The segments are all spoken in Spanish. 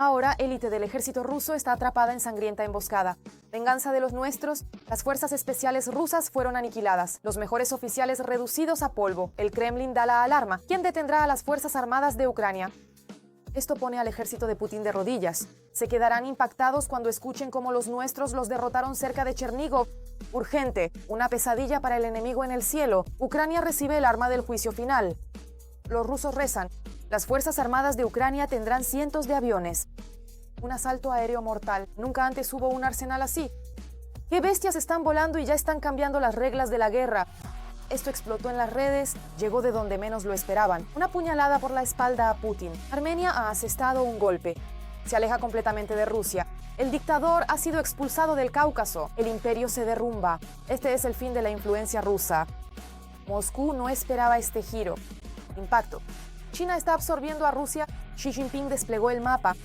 Ahora, élite del ejército ruso está atrapada en sangrienta emboscada. Venganza de los nuestros, las fuerzas especiales rusas fueron aniquiladas, los mejores oficiales reducidos a polvo. El Kremlin da la alarma. ¿Quién detendrá a las fuerzas armadas de Ucrania? Esto pone al ejército de Putin de rodillas. Se quedarán impactados cuando escuchen cómo los nuestros los derrotaron cerca de Chernígov. Urgente, una pesadilla para el enemigo en el cielo. Ucrania recibe el arma del juicio final. Los rusos rezan. Las Fuerzas Armadas de Ucrania tendrán cientos de aviones. Un asalto aéreo mortal. Nunca antes hubo un arsenal así. ¡Qué bestias están volando y ya están cambiando las reglas de la guerra! Esto explotó en las redes, llegó de donde menos lo esperaban. Una puñalada por la espalda a Putin. Armenia ha asestado un golpe. Se aleja completamente de Rusia. El dictador ha sido expulsado del Cáucaso. El imperio se derrumba. Este es el fin de la influencia rusa. Moscú no esperaba este giro. Impacto. China está absorbiendo a Rusia. Xi Jinping desplegó el mapa.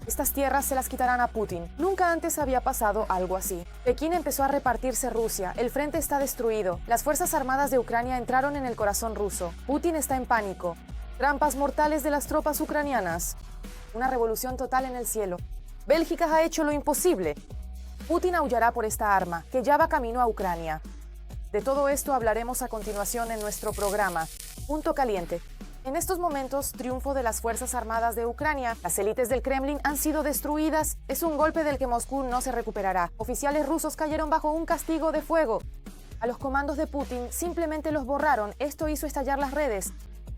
Estas tierras se las quitarán a Putin. Nunca antes había pasado algo así. Pekín empezó a repartirse Rusia. El frente está destruido. Las Fuerzas Armadas de Ucrania entraron en el corazón ruso. Putin está en pánico. Trampas mortales de las tropas ucranianas. Una revolución total en el cielo. Bélgica ha hecho lo imposible. Putin aullará por esta arma, que ya va camino a Ucrania. De todo esto hablaremos a continuación en nuestro programa. Punto caliente. En estos momentos, triunfo de las Fuerzas Armadas de Ucrania. Las élites del Kremlin han sido destruidas. Es un golpe del que Moscú no se recuperará. Oficiales rusos cayeron bajo un castigo de fuego. A los comandos de Putin simplemente los borraron. Esto hizo estallar las redes.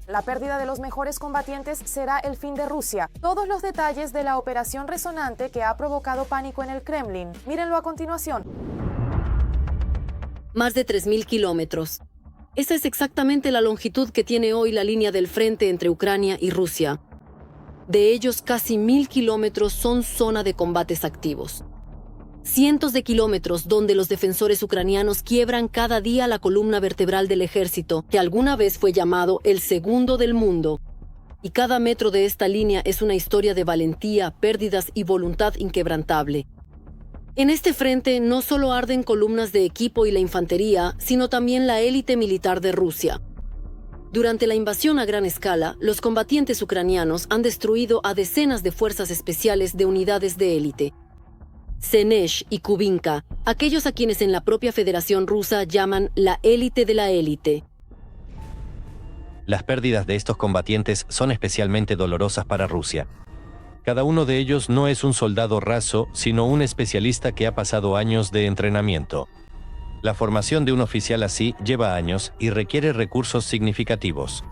La pérdida de los mejores combatientes será el fin de Rusia. Todos los detalles de la operación resonante que ha provocado pánico en el Kremlin. Mírenlo a continuación. Más de 3.000 kilómetros. Esa es exactamente la longitud que tiene hoy la línea del frente entre Ucrania y Rusia. De ellos, casi 1.000 kilómetros son zona de combates activos. Cientos de kilómetros donde los defensores ucranianos quiebran cada día la columna vertebral del ejército, que alguna vez fue llamado el segundo del mundo. Y cada metro de esta línea es una historia de valentía, pérdidas y voluntad inquebrantable. En este frente no solo arden columnas de equipo y la infantería, sino también la élite militar de Rusia. Durante la invasión a gran escala, los combatientes ucranianos han destruido a decenas de fuerzas especiales de unidades de élite. Senesh y Kubinka, aquellos a quienes en la propia Federación Rusa llaman la élite de la élite. Las pérdidas de estos combatientes son especialmente dolorosas para Rusia. Cada uno de ellos no es un soldado raso, sino un especialista que ha pasado años de entrenamiento. La formación de un oficial así lleva años y requiere recursos significativos.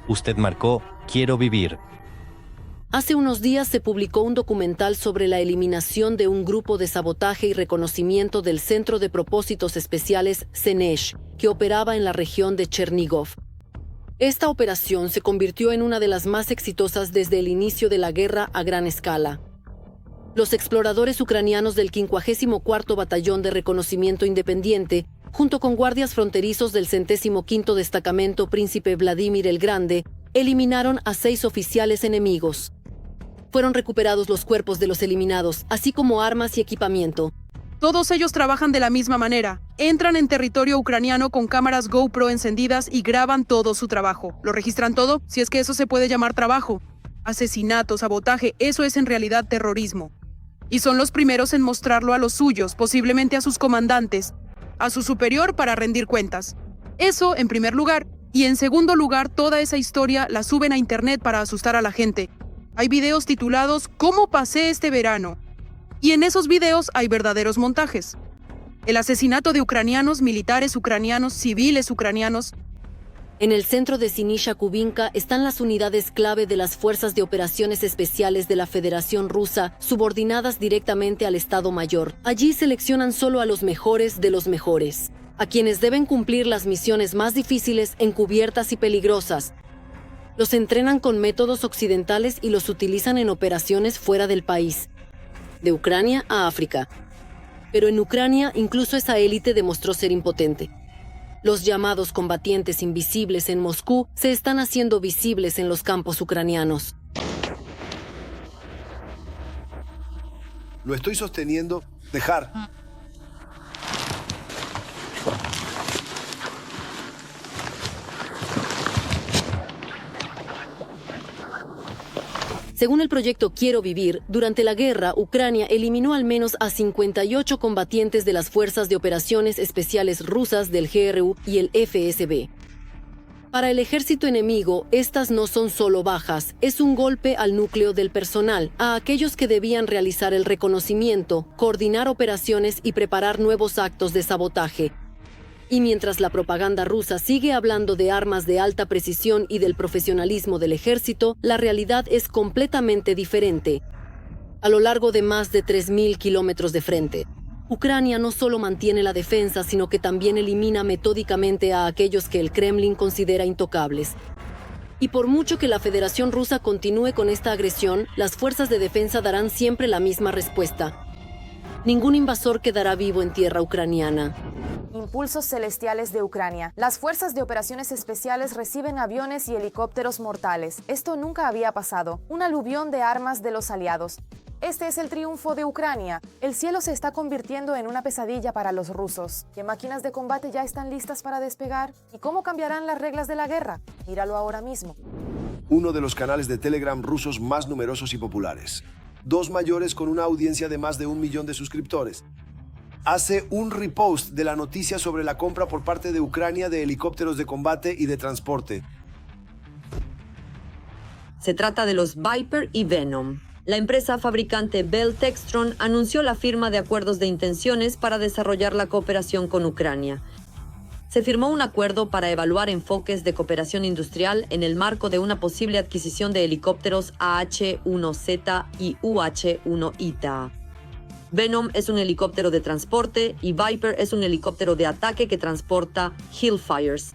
Usted marcó "Quiero vivir". Hace unos días se publicó un documental sobre la eliminación de un grupo de sabotaje y reconocimiento del Centro de Propósitos Especiales Senesh, que operaba en la región de Chernígov. Esta operación se convirtió en una de las más exitosas desde el inicio de la guerra a gran escala. Los exploradores ucranianos del 54º Batallón de Reconocimiento Independiente, junto con guardias fronterizos del 105º Destacamento Príncipe Vladimir el Grande, eliminaron a 6 oficiales enemigos. Fueron recuperados los cuerpos de los eliminados, así como armas y equipamiento. Todos ellos trabajan de la misma manera. Entran en territorio ucraniano con cámaras GoPro encendidas y graban todo su trabajo. Lo registran todo, si es que eso se puede llamar trabajo. Asesinato, sabotaje, eso es en realidad terrorismo. Y son los primeros en mostrarlo a los suyos, posiblemente a sus comandantes, a su superior para rendir cuentas. Eso en primer lugar. Y en segundo lugar, toda esa historia la suben a internet para asustar a la gente. Hay videos titulados "¿Cómo pasé este verano?". Y en esos videos hay verdaderos montajes. El asesinato de ucranianos, militares ucranianos, civiles ucranianos. En el centro de Sinisha Kubinka están las unidades clave de las Fuerzas de Operaciones Especiales de la Federación Rusa, subordinadas directamente al Estado Mayor. Allí seleccionan solo a los mejores de los mejores, a quienes deben cumplir las misiones más difíciles, encubiertas y peligrosas. Los entrenan con métodos occidentales y los utilizan en operaciones fuera del país, de Ucrania a África. Pero en Ucrania, incluso esa élite demostró ser impotente. Los llamados combatientes invisibles en Moscú se están haciendo visibles en los campos ucranianos. Lo estoy sosteniendo. Dejar. Según el proyecto Quiero Vivir, durante la guerra, Ucrania eliminó al menos a 58 combatientes de las Fuerzas de Operaciones Especiales rusas del GRU y el FSB. Para el ejército enemigo, estas no son solo bajas, es un golpe al núcleo del personal, a aquellos que debían realizar el reconocimiento, coordinar operaciones y preparar nuevos actos de sabotaje. Y mientras la propaganda rusa sigue hablando de armas de alta precisión y del profesionalismo del ejército, la realidad es completamente diferente. A lo largo de más de 3.000 kilómetros de frente, Ucrania no solo mantiene la defensa, sino que también elimina metódicamente a aquellos que el Kremlin considera intocables. Y por mucho que la Federación Rusa continúe con esta agresión, las fuerzas de defensa darán siempre la misma respuesta. Ningún invasor quedará vivo en tierra ucraniana. Impulsos celestiales de Ucrania. Las fuerzas de operaciones especiales reciben aviones y helicópteros mortales. Esto nunca había pasado. Un aluvión de armas de los aliados. Este es el triunfo de Ucrania. El cielo se está convirtiendo en una pesadilla para los rusos. ¿Qué máquinas de combate ya están listas para despegar? ¿Y cómo cambiarán las reglas de la guerra? Míralo ahora mismo. Uno de los canales de Telegram rusos más numerosos y populares. 2 mayores con una audiencia de más de 1 millón de suscriptores. Hace un repost de la noticia sobre la compra por parte de Ucrania de helicópteros de combate y de transporte. Se trata de los Viper y Venom. La empresa fabricante Bell Textron anunció la firma de acuerdos de intenciones para desarrollar la cooperación con Ucrania. Se firmó un acuerdo para evaluar enfoques de cooperación industrial en el marco de una posible adquisición de helicópteros AH-1Z y UH-1ITA. Venom es un helicóptero de transporte y Viper es un helicóptero de ataque que transporta Hellfires.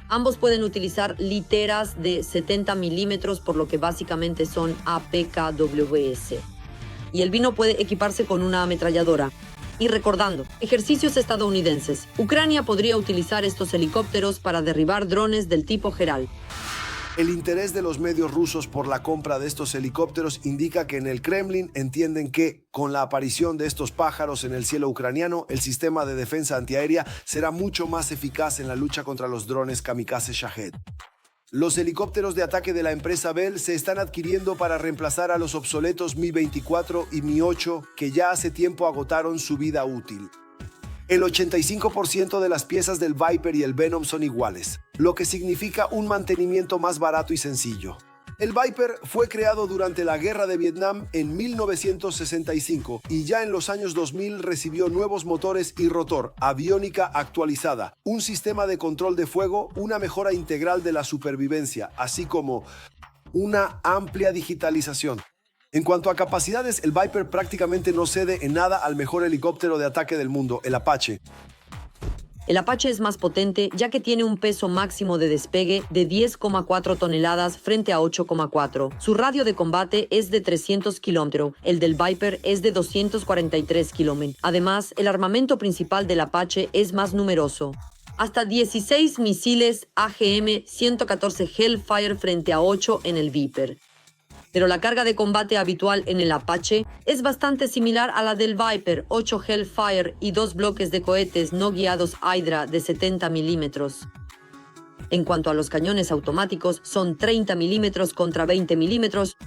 Ambos pueden utilizar literas de 70 milímetros, por lo que básicamente son APKWS. Y el Vino puede equiparse con una ametralladora. Y recordando, ejercicios estadounidenses. Ucrania podría utilizar estos helicópteros para derribar drones del tipo Geral. El interés de los medios rusos por la compra de estos helicópteros indica que en el Kremlin entienden que, con la aparición de estos pájaros en el cielo ucraniano, el sistema de defensa antiaérea será mucho más eficaz en la lucha contra los drones kamikaze Shahed. Los helicópteros de ataque de la empresa Bell se están adquiriendo para reemplazar a los obsoletos Mi-24 y Mi-8 que ya hace tiempo agotaron su vida útil. El 85% de las piezas del Viper y el Venom son iguales, lo que significa un mantenimiento más barato y sencillo. El Viper fue creado durante la Guerra de Vietnam en 1965 y ya en los años 2000 recibió nuevos motores y rotor, aviónica actualizada, un sistema de control de fuego, una mejora integral de la supervivencia, así como una amplia digitalización. En cuanto a capacidades, el Viper prácticamente no cede en nada al mejor helicóptero de ataque del mundo, el Apache. El Apache es más potente ya que tiene un peso máximo de despegue de 10,4 toneladas frente a 8,4. Su radio de combate es de 300 kilómetros, el del Viper es de 243 kilómetros. Además, el armamento principal del Apache es más numeroso. Hasta 16 misiles AGM-114 Hellfire frente a 8 en el Viper. Pero la carga de combate habitual en el Apache es bastante similar a la del Viper, 8 Hellfire y 2 bloques de cohetes no guiados Hydra de 70 milímetros. En cuanto a los cañones automáticos, son 30 milímetros contra 20 milímetros.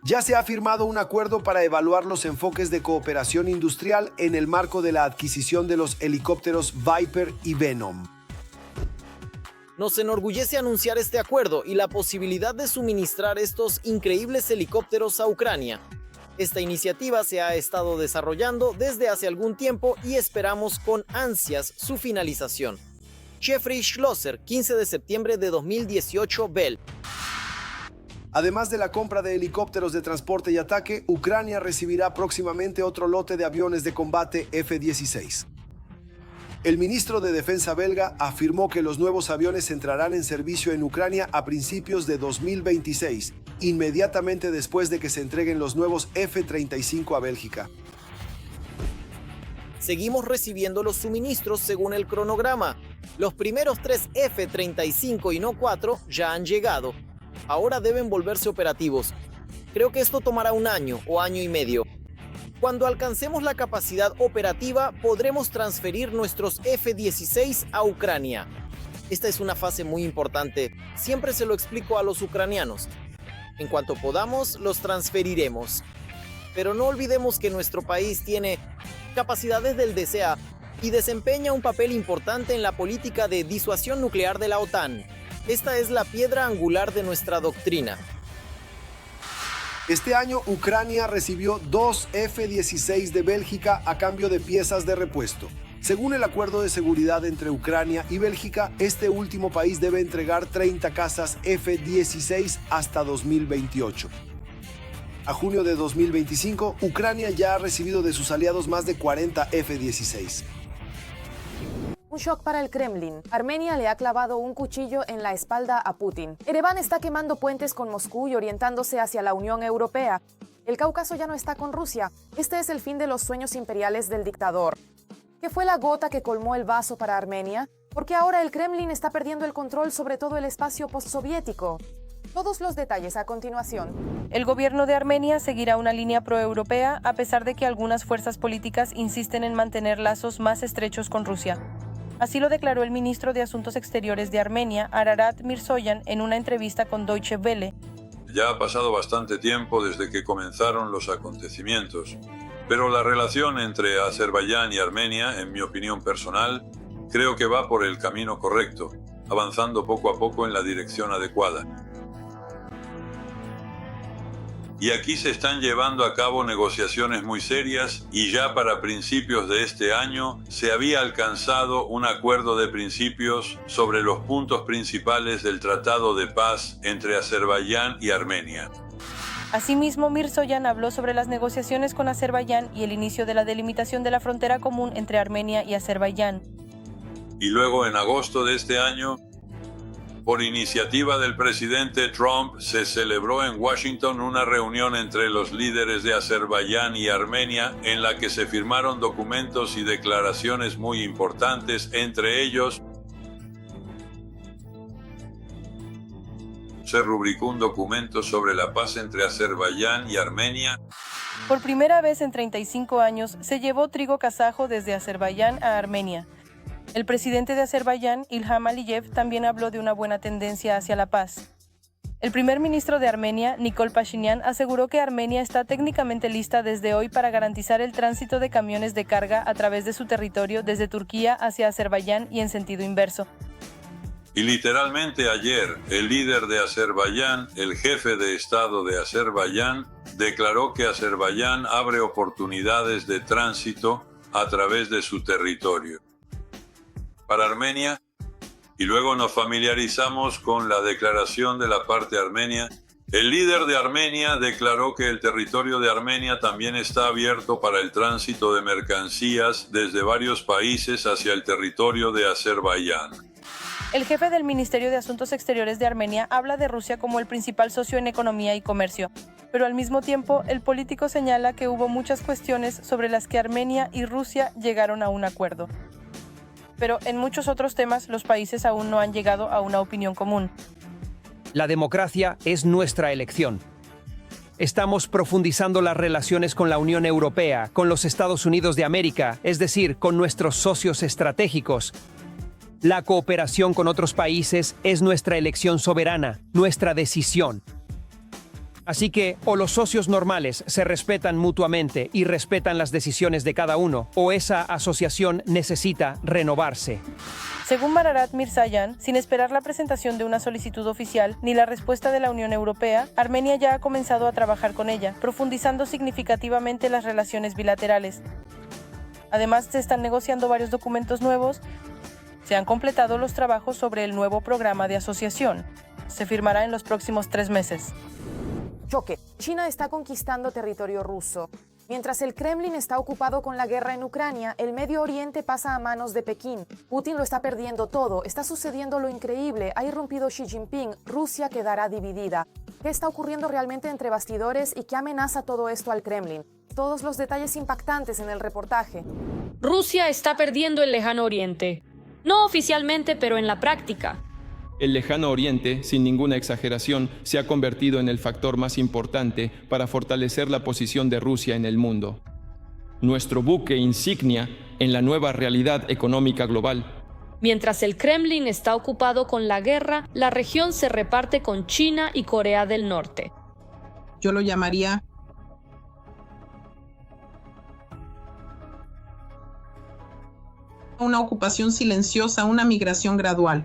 Ya se ha firmado un acuerdo para evaluar los enfoques de cooperación industrial en el marco de la adquisición de los helicópteros Viper y Venom. Nos enorgullece anunciar este acuerdo y la posibilidad de suministrar estos increíbles helicópteros a Ucrania. Esta iniciativa se ha estado desarrollando desde hace algún tiempo y esperamos con ansias su finalización. Jeffrey Schlosser, 15 de septiembre de 2018, Bell. Además de la compra de helicópteros de transporte y ataque, Ucrania recibirá próximamente otro lote de aviones de combate F-16. El ministro de Defensa belga afirmó que los nuevos aviones entrarán en servicio en Ucrania a principios de 2026, inmediatamente después de que se entreguen los nuevos F-35 a Bélgica. Seguimos recibiendo los suministros según el cronograma. Los primeros 3 F-35 y no 4 ya han llegado. Ahora deben volverse operativos. Creo que esto tomará un año o año y medio. Cuando alcancemos la capacidad operativa, podremos transferir nuestros F-16 a Ucrania. Esta es una fase muy importante. Siempre se lo explico a los ucranianos. En cuanto podamos, los transferiremos. Pero no olvidemos que nuestro país tiene capacidades del DCA y desempeña un papel importante en la política de disuasión nuclear de la OTAN. Esta es la piedra angular de nuestra doctrina. Este año, Ucrania recibió 2 F-16 de Bélgica a cambio de piezas de repuesto. Según el acuerdo de seguridad entre Ucrania y Bélgica, este último país debe entregar 30 cazas F-16 hasta 2028. A junio de 2025, Ucrania ya ha recibido de sus aliados más de 40 F-16. Un shock para el Kremlin. Armenia le ha clavado un cuchillo en la espalda a Putin. Ereván está quemando puentes con Moscú y orientándose hacia la Unión Europea. El Cáucaso ya no está con Rusia. Este es el fin de los sueños imperiales del dictador. ¿Qué fue la gota que colmó el vaso para Armenia? Porque ahora el Kremlin está perdiendo el control sobre todo el espacio postsoviético. Todos los detalles a continuación. El gobierno de Armenia seguirá una línea proeuropea a pesar de que algunas fuerzas políticas insisten en mantener lazos más estrechos con Rusia. Así lo declaró el ministro de Asuntos Exteriores de Armenia, Ararat Mirzoyan, en una entrevista con Deutsche Welle. Ya ha pasado bastante tiempo desde que comenzaron los acontecimientos, pero la relación entre Azerbaiyán y Armenia, en mi opinión personal, creo que va por el camino correcto, avanzando poco a poco en la dirección adecuada. Y aquí se están llevando a cabo negociaciones muy serias y ya para principios de este año se había alcanzado un acuerdo de principios sobre los puntos principales del Tratado de Paz entre Azerbaiyán y Armenia. Asimismo, Mirzoyan habló sobre las negociaciones con Azerbaiyán y el inicio de la delimitación de la frontera común entre Armenia y Azerbaiyán. Y luego, en agosto de este año, por iniciativa del presidente Trump, se celebró en Washington una reunión entre los líderes de Azerbaiyán y Armenia en la que se firmaron documentos y declaraciones muy importantes, entre ellos se rubricó un documento sobre la paz entre Azerbaiyán y Armenia. Por primera vez en 35 años se llevó trigo kazajo desde Azerbaiyán a Armenia. El presidente de Azerbaiyán, Ilham Aliyev, también habló de una buena tendencia hacia la paz. El primer ministro de Armenia, Nikol Pashinyan, aseguró que Armenia está técnicamente lista desde hoy para garantizar el tránsito de camiones de carga a través de su territorio desde Turquía hacia Azerbaiyán y en sentido inverso. Y literalmente ayer, el líder de Azerbaiyán, el jefe de Estado de Azerbaiyán, declaró que Azerbaiyán abre oportunidades de tránsito a través de su territorio para Armenia, y luego nos familiarizamos con la declaración de la parte armenia. El líder de Armenia declaró que el territorio de Armenia también está abierto para el tránsito de mercancías desde varios países hacia el territorio de Azerbaiyán. El jefe del Ministerio de Asuntos Exteriores de Armenia habla de Rusia como el principal socio en economía y comercio, pero al mismo tiempo el político señala que hubo muchas cuestiones sobre las que Armenia y Rusia llegaron a un acuerdo. Pero en muchos otros temas los países aún no han llegado a una opinión común. La democracia es nuestra elección. Estamos profundizando las relaciones con la Unión Europea, con los Estados Unidos de América, es decir, con nuestros socios estratégicos. La cooperación con otros países es nuestra elección soberana, nuestra decisión. Así que, o los socios normales se respetan mutuamente y respetan las decisiones de cada uno, o esa asociación necesita renovarse. Según Ararat Mirzoyan, sin esperar la presentación de una solicitud oficial ni la respuesta de la Unión Europea, Armenia ya ha comenzado a trabajar con ella, profundizando significativamente las relaciones bilaterales. Además, se están negociando varios documentos nuevos. Se han completado los trabajos sobre el nuevo programa de asociación. Se firmará en los próximos 3 meses. Choque. China está conquistando territorio ruso. Mientras el Kremlin está ocupado con la guerra en Ucrania, el Medio Oriente pasa a manos de Pekín. Putin lo está perdiendo todo. Está sucediendo lo increíble. Ha irrumpido Xi Jinping. Rusia quedará dividida. ¿Qué está ocurriendo realmente entre bastidores y qué amenaza todo esto al Kremlin? Todos los detalles impactantes en el reportaje. Rusia está perdiendo el Lejano Oriente. No oficialmente, pero en la práctica. El Lejano Oriente, sin ninguna exageración, se ha convertido en el factor más importante para fortalecer la posición de Rusia en el mundo. Nuestro buque insignia en la nueva realidad económica global. Mientras el Kremlin está ocupado con la guerra, la región se reparte con China y Corea del Norte. Yo lo llamaría una ocupación silenciosa, una migración gradual.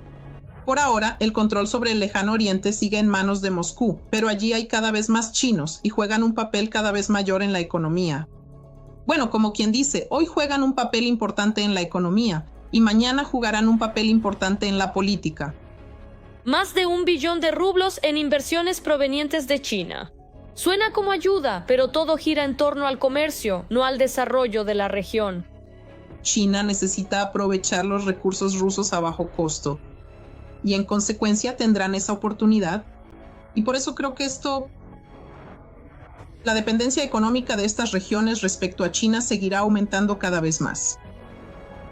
Por ahora, el control sobre el Lejano Oriente sigue en manos de Moscú, pero allí hay cada vez más chinos y juegan un papel cada vez mayor en la economía. Bueno, como quien dice, hoy juegan un papel importante en la economía y mañana jugarán un papel importante en la política. Más de 1 billón de rublos en inversiones provenientes de China. Suena como ayuda, pero todo gira en torno al comercio, no al desarrollo de la región. China necesita aprovechar los recursos rusos a bajo costo y en consecuencia tendrán esa oportunidad. Y por eso creo que la dependencia económica de estas regiones respecto a China seguirá aumentando cada vez más.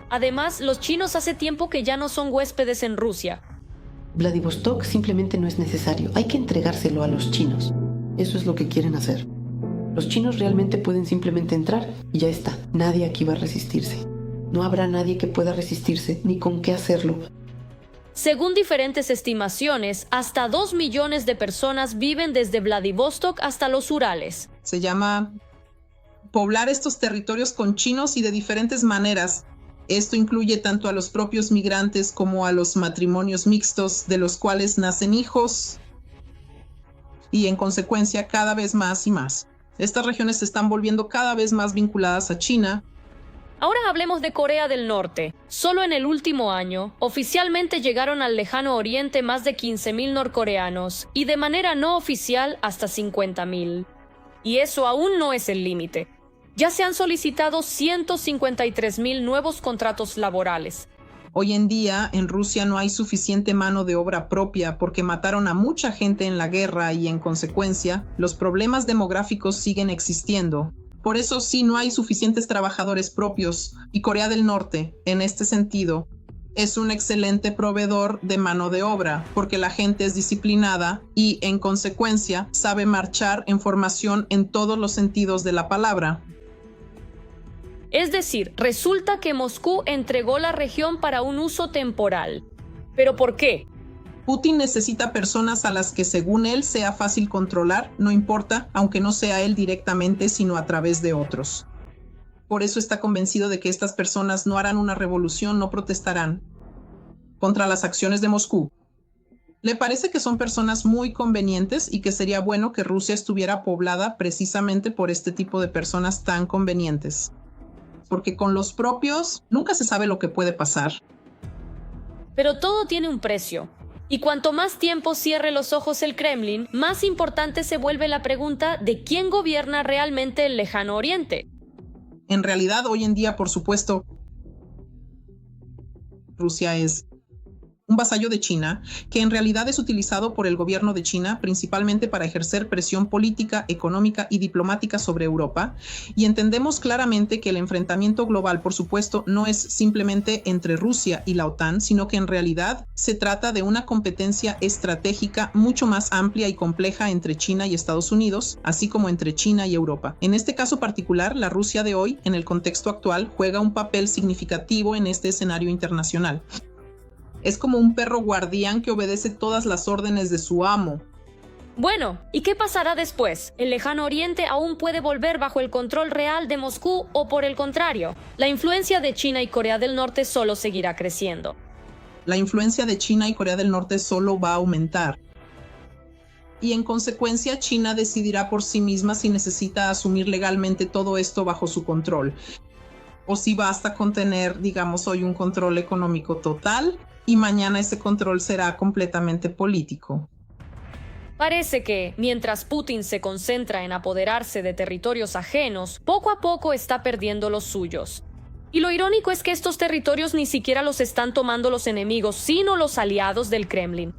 Además, los chinos hace tiempo que ya no son huéspedes en Rusia. Vladivostok simplemente no es necesario. Hay que entregárselo a los chinos. Eso es lo que quieren hacer. Los chinos realmente pueden simplemente entrar y ya está. Nadie aquí va a resistirse. No habrá nadie que pueda resistirse ni con qué hacerlo. Según diferentes estimaciones, hasta 2 millones de personas viven desde Vladivostok hasta los Urales. Se llama poblar estos territorios con chinos y de diferentes maneras. Esto incluye tanto a los propios migrantes como a los matrimonios mixtos, de los cuales nacen hijos y en consecuencia cada vez más y más. Estas regiones se están volviendo cada vez más vinculadas a China. Ahora hablemos de Corea del Norte. Solo en el último año, oficialmente llegaron al Lejano Oriente más de 15.000 norcoreanos y de manera no oficial hasta 50.000. Y eso aún no es el límite. Ya se han solicitado 153.000 nuevos contratos laborales. Hoy en día en Rusia no hay suficiente mano de obra propia porque mataron a mucha gente en la guerra y en consecuencia los problemas demográficos siguen existiendo. Por eso sí no hay suficientes trabajadores propios y Corea del Norte, en este sentido, es un excelente proveedor de mano de obra porque la gente es disciplinada y en consecuencia sabe marchar en formación en todos los sentidos de la palabra. Es decir, resulta que Moscú entregó la región para un uso temporal. ¿Pero por qué? Putin necesita personas a las que según él sea fácil controlar, no importa, aunque no sea él directamente, sino a través de otros. Por eso está convencido de que estas personas no harán una revolución, no protestarán contra las acciones de Moscú. Le parece que son personas muy convenientes y que sería bueno que Rusia estuviera poblada precisamente por este tipo de personas tan convenientes. Porque con los propios nunca se sabe lo que puede pasar. Pero todo tiene un precio. Y cuanto más tiempo cierre los ojos el Kremlin, más importante se vuelve la pregunta de quién gobierna realmente el Lejano Oriente. En realidad, hoy en día, por supuesto, Rusia es un vasallo de China, que en realidad es utilizado por el gobierno de China principalmente para ejercer presión política, económica y diplomática sobre Europa. Y entendemos claramente que el enfrentamiento global, por supuesto, no es simplemente entre Rusia y la OTAN, sino que en realidad se trata de una competencia estratégica mucho más amplia y compleja entre China y Estados Unidos, así como entre China y Europa. En este caso particular, la Rusia de hoy, en el contexto actual, juega un papel significativo en este escenario internacional. Es como un perro guardián que obedece todas las órdenes de su amo. Bueno, ¿y qué pasará después? ¿El Lejano Oriente aún puede volver bajo el control real de Moscú o por el contrario? La influencia de China y Corea del Norte solo seguirá creciendo. La influencia de China y Corea del Norte solo va a aumentar. Y en consecuencia, China decidirá por sí misma si necesita asumir legalmente todo esto bajo su control. O si basta con tener, digamos, hoy un control económico total y mañana ese control será completamente político. Parece que, mientras Putin se concentra en apoderarse de territorios ajenos, poco a poco está perdiendo los suyos. Y lo irónico es que estos territorios ni siquiera los están tomando los enemigos, sino los aliados del Kremlin.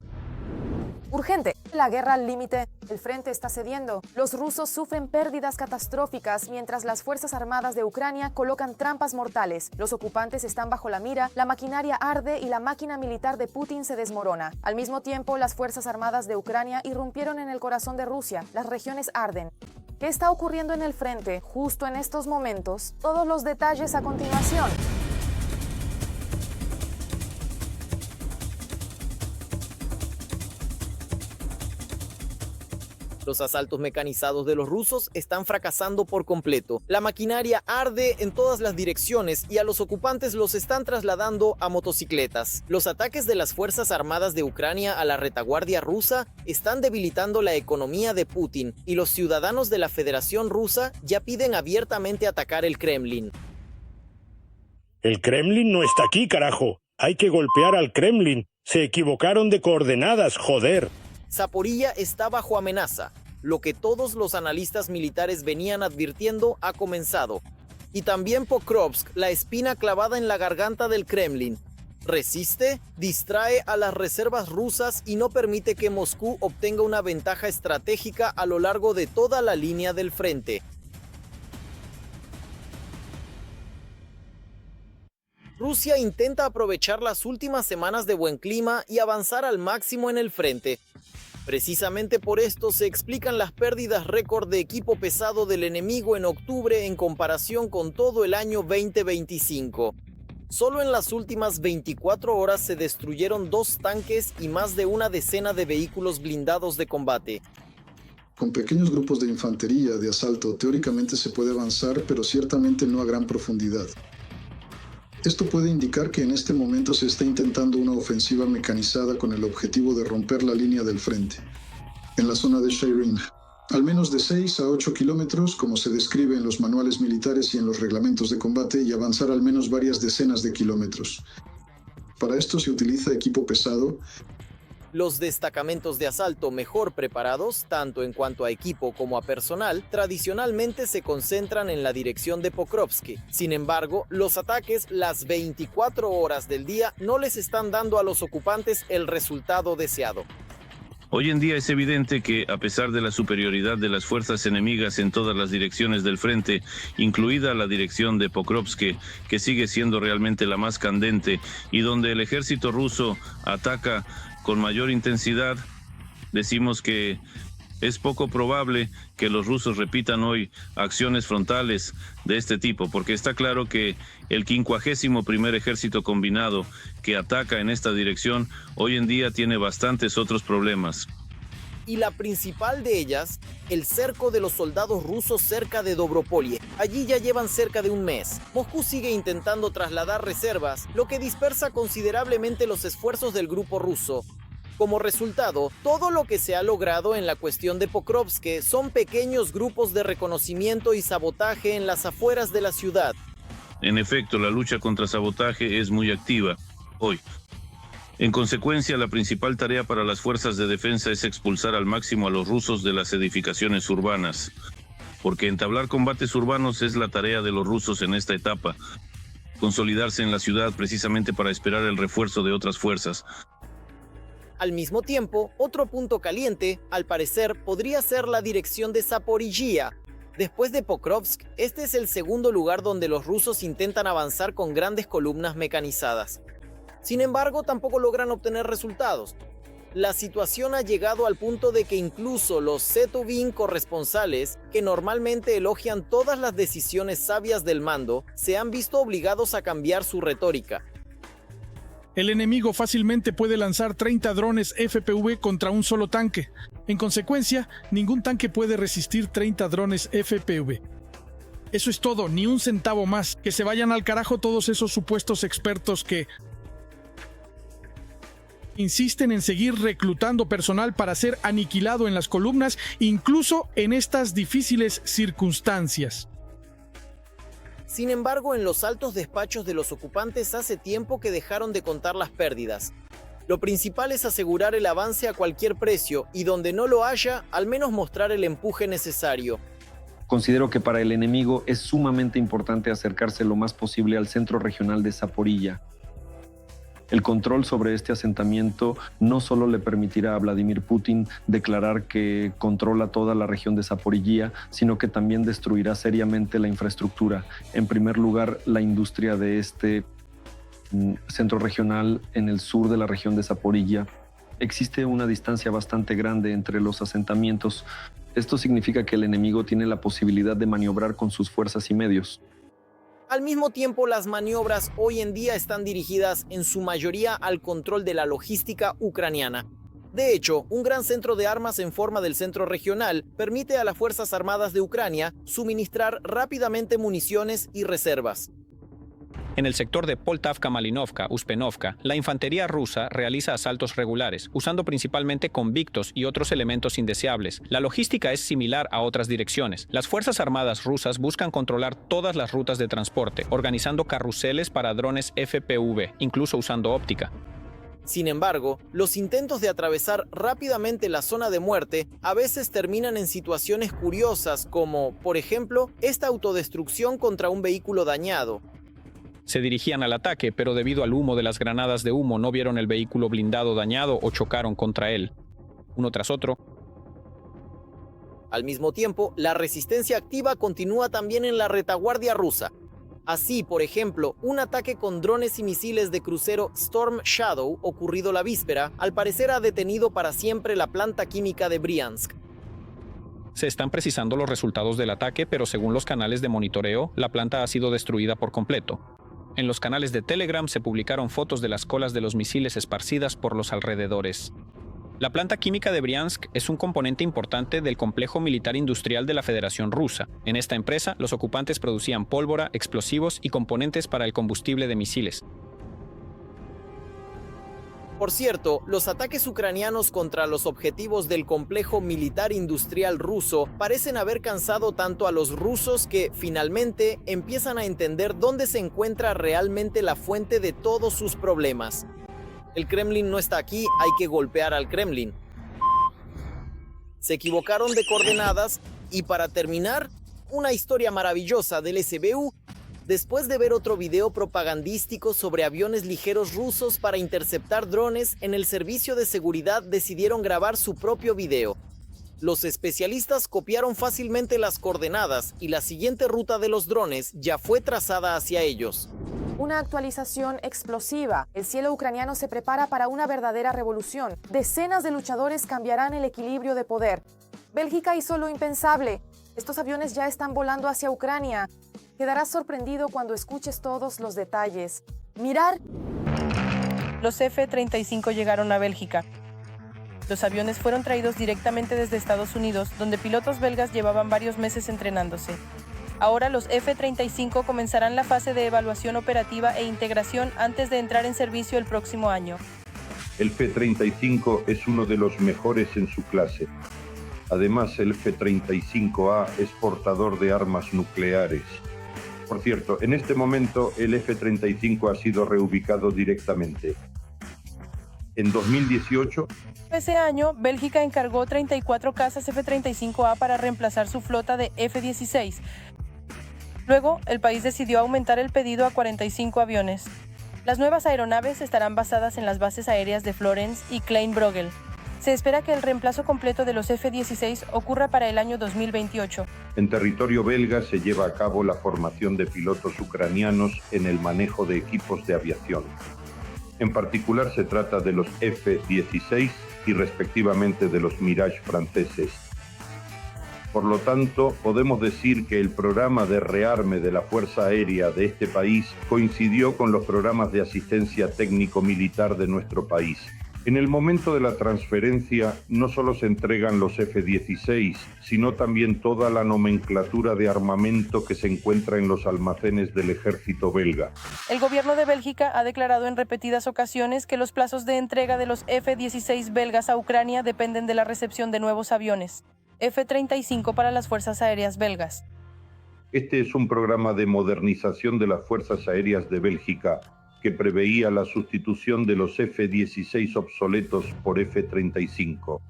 Urgente. La guerra al límite. El frente está cediendo. Los rusos sufren pérdidas catastróficas mientras las Fuerzas Armadas de Ucrania colocan trampas mortales. Los ocupantes están bajo la mira, la maquinaria arde y la máquina militar de Putin se desmorona. Al mismo tiempo, las Fuerzas Armadas de Ucrania irrumpieron en el corazón de Rusia. Las regiones arden. ¿Qué está ocurriendo en el frente justo en estos momentos? Todos los detalles a continuación. Los asaltos mecanizados de los rusos están fracasando por completo. La maquinaria arde en todas las direcciones y a los ocupantes los están trasladando a motocicletas. Los ataques de las Fuerzas Armadas de Ucrania a la retaguardia rusa están debilitando la economía de Putin y los ciudadanos de la Federación Rusa ya piden abiertamente atacar el Kremlin. El Kremlin no está aquí, carajo. Hay que golpear al Kremlin. Se equivocaron de coordenadas, joder. Zaporilla está bajo amenaza. Lo que todos los analistas militares venían advirtiendo ha comenzado. Y también Pokrovsk, la espina clavada en la garganta del Kremlin. Resiste, distrae a las reservas rusas y no permite que Moscú obtenga una ventaja estratégica a lo largo de toda la línea del frente. Rusia intenta aprovechar las últimas semanas de buen clima y avanzar al máximo en el frente. Precisamente por esto se explican las pérdidas récord de equipo pesado del enemigo en octubre en comparación con todo el año 2025. Solo en las últimas 24 horas se destruyeron 2 tanques y más de una decena de vehículos blindados de combate. Con pequeños grupos de infantería de asalto teóricamente se puede avanzar, pero ciertamente no a gran profundidad. Esto puede indicar que en este momento se está intentando una ofensiva mecanizada con el objetivo de romper la línea del frente. En la zona de Shairin, al menos de 6 a 8 kilómetros, como se describe en los manuales militares y en los reglamentos de combate, y avanzar al menos varias decenas de kilómetros. Para esto se utiliza equipo pesado. Los destacamentos de asalto mejor preparados, tanto en cuanto a equipo como a personal, tradicionalmente se concentran en la dirección de Pokrovsk. Sin embargo, los ataques las 24 horas del día no les están dando a los ocupantes el resultado deseado. Hoy en día es evidente que, a pesar de la superioridad de las fuerzas enemigas en todas las direcciones del frente, incluida la dirección de Pokrovsk, que sigue siendo realmente la más candente, y donde el ejército ruso ataca con mayor intensidad, decimos que es poco probable que los rusos repitan hoy acciones frontales de este tipo, porque está claro que el 51º Ejército Combinado que ataca en esta dirección hoy en día tiene bastantes otros problemas. Y la principal de ellas, el cerco de los soldados rusos cerca de Dobropolye. Allí ya llevan cerca de un mes. Moscú sigue intentando trasladar reservas, lo que dispersa considerablemente los esfuerzos del grupo ruso. Como resultado, todo lo que se ha logrado en la cuestión de Pokrovsk son pequeños grupos de reconocimiento y sabotaje en las afueras de la ciudad. En efecto, la lucha contra sabotaje es muy activa hoy. En consecuencia, la principal tarea para las fuerzas de defensa es expulsar al máximo a los rusos de las edificaciones urbanas, porque entablar combates urbanos es la tarea de los rusos en esta etapa. Consolidarse en la ciudad precisamente para esperar el refuerzo de otras fuerzas. Al mismo tiempo, otro punto caliente, al parecer, podría ser la dirección de Zaporilla. Después de Pokrovsk, este es el segundo lugar donde los rusos intentan avanzar con grandes columnas mecanizadas. Sin embargo, tampoco logran obtener resultados. La situación ha llegado al punto de que incluso los Zetuvin corresponsales, que normalmente elogian todas las decisiones sabias del mando, se han visto obligados a cambiar su retórica. El enemigo fácilmente puede lanzar 30 drones FPV contra un solo tanque. En consecuencia, ningún tanque puede resistir 30 drones FPV. Eso es todo, ni un centavo más. Que se vayan al carajo todos esos supuestos expertos que insisten en seguir reclutando personal para ser aniquilado en las columnas, incluso en estas difíciles circunstancias. Sin embargo, en los altos despachos de los ocupantes hace tiempo que dejaron de contar las pérdidas. Lo principal es asegurar el avance a cualquier precio y donde no lo haya, al menos mostrar el empuje necesario. Considero que para el enemigo es sumamente importante acercarse lo más posible al centro regional de Zaporilla. El control sobre este asentamiento no solo le permitirá a Vladimir Putin declarar que controla toda la región de Zaporilla, sino que también destruirá seriamente la infraestructura. En primer lugar, la industria de este centro regional en el sur de la región de Zaporilla. Existe una distancia bastante grande entre los asentamientos. Esto significa que el enemigo tiene la posibilidad de maniobrar con sus fuerzas y medios. Al mismo tiempo, las maniobras hoy en día están dirigidas en su mayoría al control de la logística ucraniana. De hecho, un gran centro de armas en forma del centro regional permite a las Fuerzas Armadas de Ucrania suministrar rápidamente municiones y reservas. En el sector de Poltavka-Malinovka, Uspenovka, la infantería rusa realiza asaltos regulares, usando principalmente convictos y otros elementos indeseables. La logística es similar a otras direcciones. Las Fuerzas Armadas rusas buscan controlar todas las rutas de transporte, organizando carruseles para drones FPV, incluso usando óptica. Sin embargo, los intentos de atravesar rápidamente la zona de muerte a veces terminan en situaciones curiosas como, por ejemplo, esta autodestrucción contra un vehículo dañado. Se dirigían al ataque, pero debido al humo de las granadas de humo no vieron el vehículo blindado dañado o chocaron contra él, uno tras otro. Al mismo tiempo, la resistencia activa continúa también en la retaguardia rusa. Así, por ejemplo, un ataque con drones y misiles de crucero Storm Shadow ocurrido la víspera, al parecer ha detenido para siempre la planta química de Briansk. Se están precisando los resultados del ataque, pero según los canales de monitoreo, la planta ha sido destruida por completo. En los canales de Telegram se publicaron fotos de las colas de los misiles esparcidas por los alrededores. La planta química de Briansk es un componente importante del complejo militar industrial de la Federación Rusa. En esta empresa, los ocupantes producían pólvora, explosivos y componentes para el combustible de misiles. Por cierto, los ataques ucranianos contra los objetivos del complejo militar industrial ruso parecen haber cansado tanto a los rusos que, finalmente, empiezan a entender dónde se encuentra realmente la fuente de todos sus problemas. El Kremlin no está aquí, hay que golpear al Kremlin. Se equivocaron de coordenadas y, para terminar, una historia maravillosa del SBU. Después de ver otro video propagandístico sobre aviones ligeros rusos para interceptar drones, en el servicio de seguridad decidieron grabar su propio video. Los especialistas copiaron fácilmente las coordenadas y la siguiente ruta de los drones ya fue trazada hacia ellos. Una actualización explosiva. El cielo ucraniano se prepara para una verdadera revolución. Decenas de luchadores cambiarán el equilibrio de poder. Bélgica hizo lo impensable. Estos aviones ya están volando hacia Ucrania. Quedarás sorprendido cuando escuches todos los detalles. Mirar. Los F-35 llegaron a Bélgica. Los aviones fueron traídos directamente desde Estados Unidos, donde pilotos belgas llevaban varios meses entrenándose. Ahora los F-35 comenzarán la fase de evaluación operativa e integración antes de entrar en servicio el próximo año. El F-35 es uno de los mejores en su clase. Además, el F-35A es portador de armas nucleares. Por cierto, en este momento el F-35 ha sido reubicado directamente. En 2018... Ese año, Bélgica encargó 34 cazas F-35A para reemplazar su flota de F-16. Luego, el país decidió aumentar el pedido a 45 aviones. Las nuevas aeronaves estarán basadas en las bases aéreas de Florence y Klein-Brogel. Se espera que el reemplazo completo de los F-16 ocurra para el año 2028. En territorio belga se lleva a cabo la formación de pilotos ucranianos en el manejo de equipos de aviación. En particular se trata de los F-16 y respectivamente de los Mirage franceses. Por lo tanto, podemos decir que el programa de rearme de la Fuerza Aérea de este país coincidió con los programas de asistencia técnico-militar de nuestro país. En el momento de la transferencia no solo se entregan los F-16, sino también toda la nomenclatura de armamento que se encuentra en los almacenes del ejército belga. El gobierno de Bélgica ha declarado en repetidas ocasiones que los plazos de entrega de los F-16 belgas a Ucrania dependen de la recepción de nuevos aviones. F-35 para las Fuerzas Aéreas belgas. Este es un programa de modernización de las Fuerzas Aéreas de Bélgica que preveía la sustitución de los F-16 obsoletos por F-35.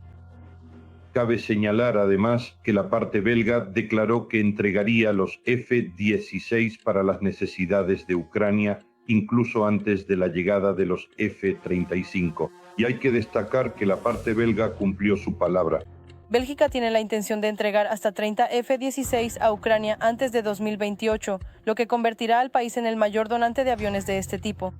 Cabe señalar además que la parte belga declaró que entregaría los F-16 para las necesidades de Ucrania, incluso antes de la llegada de los F-35. Y hay que destacar que la parte belga cumplió su palabra. Bélgica tiene la intención de entregar hasta 30 F-16 a Ucrania antes de 2028, lo que convertirá al país en el mayor donante de aviones de este tipo.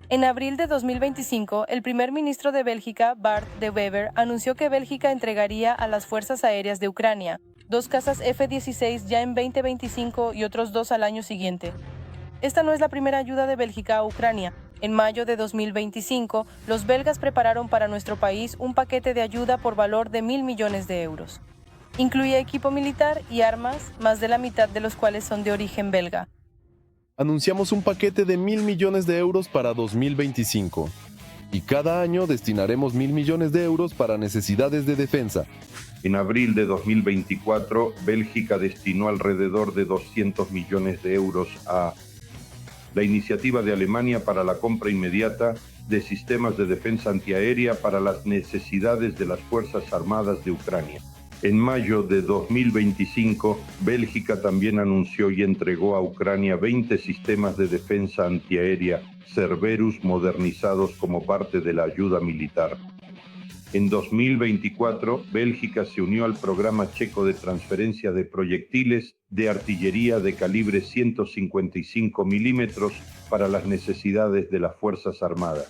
En abril de 2025, el primer ministro de Bélgica, Bart De Wever, anunció que Bélgica entregaría a las Fuerzas Aéreas de Ucrania 2 cazas F-16 ya en 2025 y otros 2 al año siguiente. Esta no es la primera ayuda de Bélgica a Ucrania. En mayo de 2025, los belgas prepararon para nuestro país un paquete de ayuda por valor de 1.000 millones de euros. Incluye equipo militar y armas, más de la mitad de los cuales son de origen belga. Anunciamos un paquete de 1.000 millones de euros para 2025. Y cada año destinaremos 1.000 millones de euros para necesidades de defensa. En abril de 2024, Bélgica destinó alrededor de 200 millones de euros a la iniciativa de Alemania para la compra inmediata de sistemas de defensa antiaérea para las necesidades de las Fuerzas Armadas de Ucrania. En mayo de 2025, Bélgica también anunció y entregó a Ucrania 20 sistemas de defensa antiaérea Cerberus modernizados como parte de la ayuda militar. En 2024, Bélgica se unió al programa checo de transferencia de proyectiles de artillería de calibre 155 milímetros para las necesidades de las Fuerzas Armadas.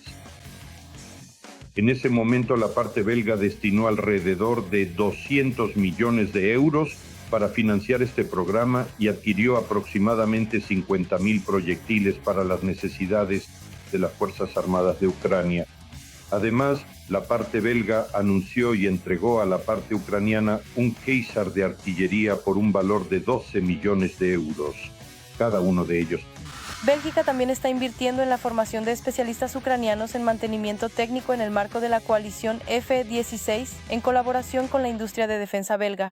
En ese momento, la parte belga destinó alrededor de 200 millones de euros para financiar este programa y adquirió aproximadamente 50.000 proyectiles para las necesidades de las Fuerzas Armadas de Ucrania. Además, la parte belga anunció y entregó a la parte ucraniana un Caesar de artillería por un valor de 12 millones de euros, cada uno de ellos. Bélgica también está invirtiendo en la formación de especialistas ucranianos en mantenimiento técnico en el marco de la coalición F-16, en colaboración con la industria de defensa belga.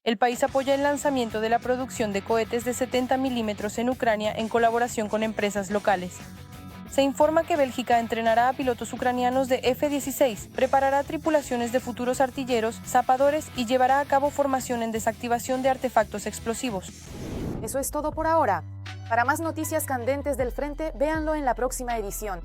El país apoya el lanzamiento de la producción de cohetes de 70 milímetros en Ucrania en colaboración con empresas locales. Se informa que Bélgica entrenará a pilotos ucranianos de F-16, preparará tripulaciones de futuros artilleros, zapadores y llevará a cabo formación en desactivación de artefactos explosivos. Eso es todo por ahora. Para más noticias candentes del frente, véanlo en la próxima edición.